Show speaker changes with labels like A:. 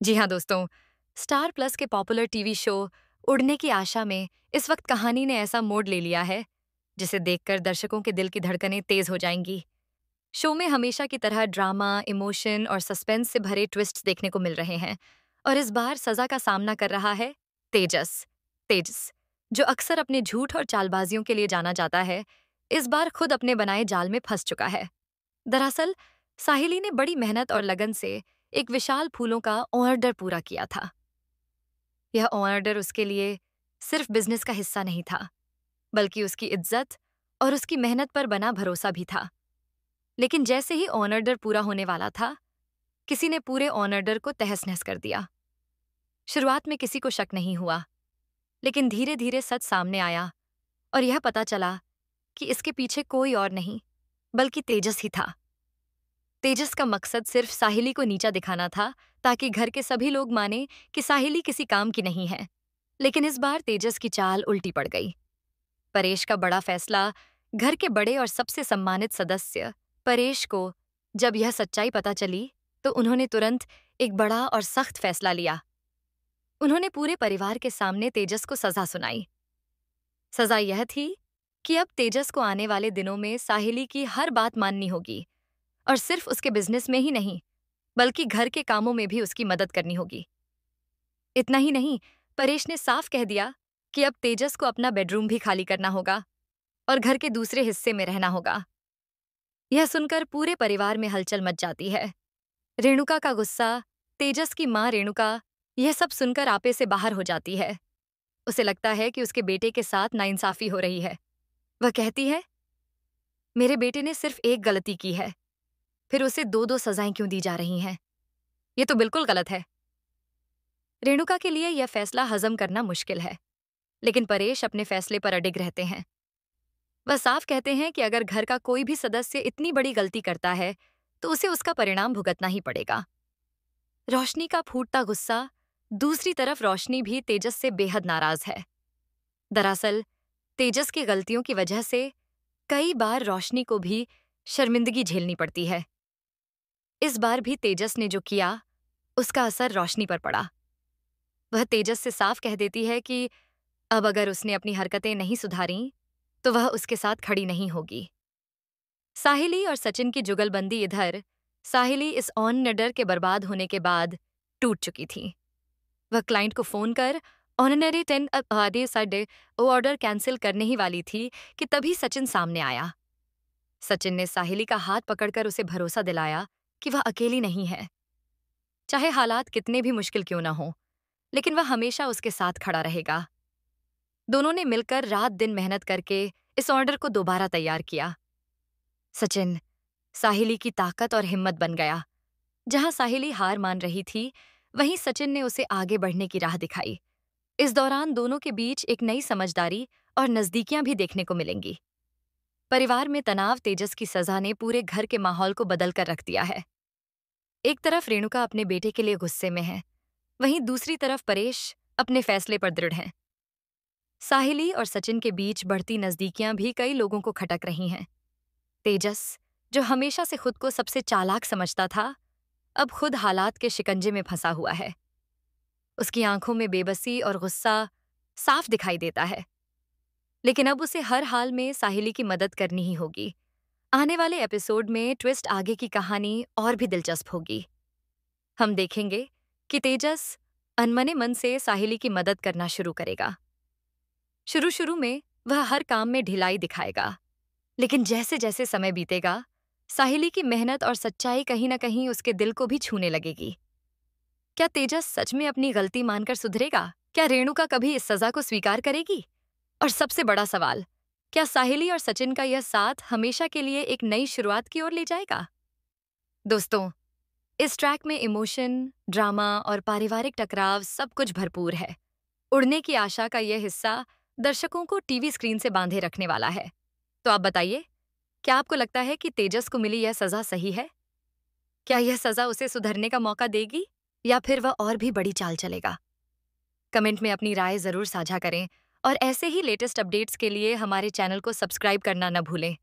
A: जी हाँ दोस्तों, star plus के पॉपुलर टीवी शो उड़ने की आशा में इस वक्त कहानी ने ऐसा मोड़ ले लिया है जिसे देखकर दर्शकों के दिल की धड़कनें तेज हो जाएंगी। शो में हमेशा की तरह ड्रामा, इमोशन और सस्पेंस से भरे ट्विस्ट्स देखने को मिल रहे हैं। और इस बार सजा का सामना कर रहा है तेजस। तेजस, जो अक्सर अपने झूठ और चालबाजियों के लिए जाना जाता है, इस बार खुद अपने बनाए जाल में फंस चुका है। दरअसल साहिली ने बड़ी मेहनत और लगन से एक विशाल फूलों का ऑर्डर पूरा किया था। यह ऑर्डर उसके लिए सिर्फ बिजनेस का हिस्सा नहीं था, बल्कि उसकी इज्जत और उसकी मेहनत पर बना भरोसा भी था। लेकिन जैसे ही ऑर्डर पूरा होने वाला था, किसी ने पूरे ऑर्डर को तहस-नहस कर दिया। शुरुआत में किसी को शक नहीं हुआ, लेकिन धीरे धीरे सच सामने आया और यह पता चला कि इसके पीछे कोई और नहीं, बल्कि तेजस ही था। तेजस का मकसद सिर्फ साहिली को नीचा दिखाना था, ताकि घर के सभी लोग माने कि साहिली किसी काम की नहीं है। लेकिन इस बार तेजस की चाल उल्टी पड़ गई। परेश का बड़ा फैसला, घर के बड़े और सबसे सम्मानित सदस्य परेश को जब यह सच्चाई पता चली, तो उन्होंने तुरंत एक बड़ा और सख्त फैसला लिया। उन्होंने पूरे परिवार के सामने तेजस को सजा सुनाई। सजा यह थी कि अब तेजस को आने वाले दिनों में साहिली की हर बात माननी होगी, और सिर्फ उसके बिजनेस में ही नहीं, बल्कि घर के कामों में भी उसकी मदद करनी होगी। इतना ही नहीं, परेश ने साफ कह दिया कि अब तेजस को अपना बेडरूम भी खाली करना होगा और घर के दूसरे हिस्से में रहना होगा। यह सुनकर पूरे परिवार में हलचल मच जाती है। रेणुका का गुस्सा, तेजस की माँ रेणुका, यह सब सुनकर आपे से बाहर हो जाती है। उसे लगता है कि उसके बेटे के साथ नाइंसाफी हो रही है। वह कहती है, मेरे बेटे ने सिर्फ एक गलती की है, फिर उसे दो दो सजाएं क्यों दी जा रही हैं? ये तो बिल्कुल गलत है। रेणुका के लिए यह फैसला हजम करना मुश्किल है, लेकिन परेश अपने फैसले पर अडिग रहते हैं। वह साफ कहते हैं कि अगर घर का कोई भी सदस्य इतनी बड़ी गलती करता है, तो उसे उसका परिणाम भुगतना ही पड़ेगा। रोशनी का फूटता गुस्सा, दूसरी तरफ रोशनी भी तेजस से बेहद नाराज है। दरअसल तेजस की गलतियों की वजह से कई बार रोशनी को भी शर्मिंदगी झेलनी पड़ती है। इस बार भी तेजस ने जो किया, उसका असर रोशनी पर पड़ा। वह तेजस से साफ कह देती है कि अब अगर उसने अपनी हरकतें नहीं सुधारी, तो वह उसके साथ खड़ी नहीं होगी। साहिली और सचिन की जुगलबंदी इधर, साहिली इस ऑनर के बर्बाद होने के बाद टूट चुकी थी। वह क्लाइंट को फोन कर ऑनररी 10 आधे साढ़े ऑर्डर कैंसिल करने ही वाली थी कि तभी सचिन सामने आया। सचिन ने साहिली का हाथ पकड़कर उसे भरोसा दिलाया कि वह अकेली नहीं है। चाहे हालात कितने भी मुश्किल क्यों ना हो, लेकिन वह हमेशा उसके साथ खड़ा रहेगा। दोनों ने मिलकर रात दिन मेहनत करके इस ऑर्डर को दोबारा तैयार किया। सचिन साहिली की ताकत और हिम्मत बन गया। जहां साहिली हार मान रही थी, वहीं सचिन ने उसे आगे बढ़ने की राह दिखाई। इस दौरान दोनों के बीच एक नई समझदारी और नजदीकियां भी देखने को मिलेंगी। परिवार में तनाव, तेजस की सजा ने पूरे घर के माहौल को बदल कर रख दिया है। एक तरफ रेणुका अपने बेटे के लिए गुस्से में है, वहीं दूसरी तरफ परेश अपने फैसले पर दृढ़ हैं। साहिली और सचिन के बीच बढ़ती नजदीकियां भी कई लोगों को खटक रही हैं। तेजस, जो हमेशा से खुद को सबसे चालाक समझता था, अब खुद हालात के शिकंजे में फंसा हुआ है। उसकी आंखों में बेबसी और गुस्सा साफ दिखाई देता है। लेकिन अब उसे हर हाल में साहिली की मदद करनी ही होगी। आने वाले एपिसोड में ट्विस्ट आगे की कहानी और भी दिलचस्प होगी। हम देखेंगे कि तेजस अनमने मन से साहिली की मदद करना शुरू करेगा। शुरू शुरू में वह हर काम में ढिलाई दिखाएगा, लेकिन जैसे जैसे समय बीतेगा, साहिली की मेहनत और सच्चाई कहीं ना कहीं उसके दिल को भी छूने लगेगी। क्या तेजस सच में अपनी गलती मानकर सुधरेगा? क्या रेणुका कभी इस सजा को स्वीकार करेगी? और सबसे बड़ा सवाल, क्या साहिली और सचिन का यह साथ हमेशा के लिए एक नई शुरुआत की ओर ले जाएगा? दोस्तों, इस ट्रैक में इमोशन, ड्रामा और पारिवारिक टकराव सब कुछ भरपूर है। उड़ने की आशा का यह हिस्सा दर्शकों को टीवी स्क्रीन से बांधे रखने वाला है। तो आप बताइए, क्या आपको लगता है कि तेजस को मिली यह सजा सही है? क्या यह सजा उसे सुधरने का मौका देगी, या फिर वह और भी बड़ी चाल चलेगा? कमेंट में अपनी राय जरूर साझा करें, और ऐसे ही लेटेस्ट अपडेट्स के लिए हमारे चैनल को सब्सक्राइब करना न भूलें।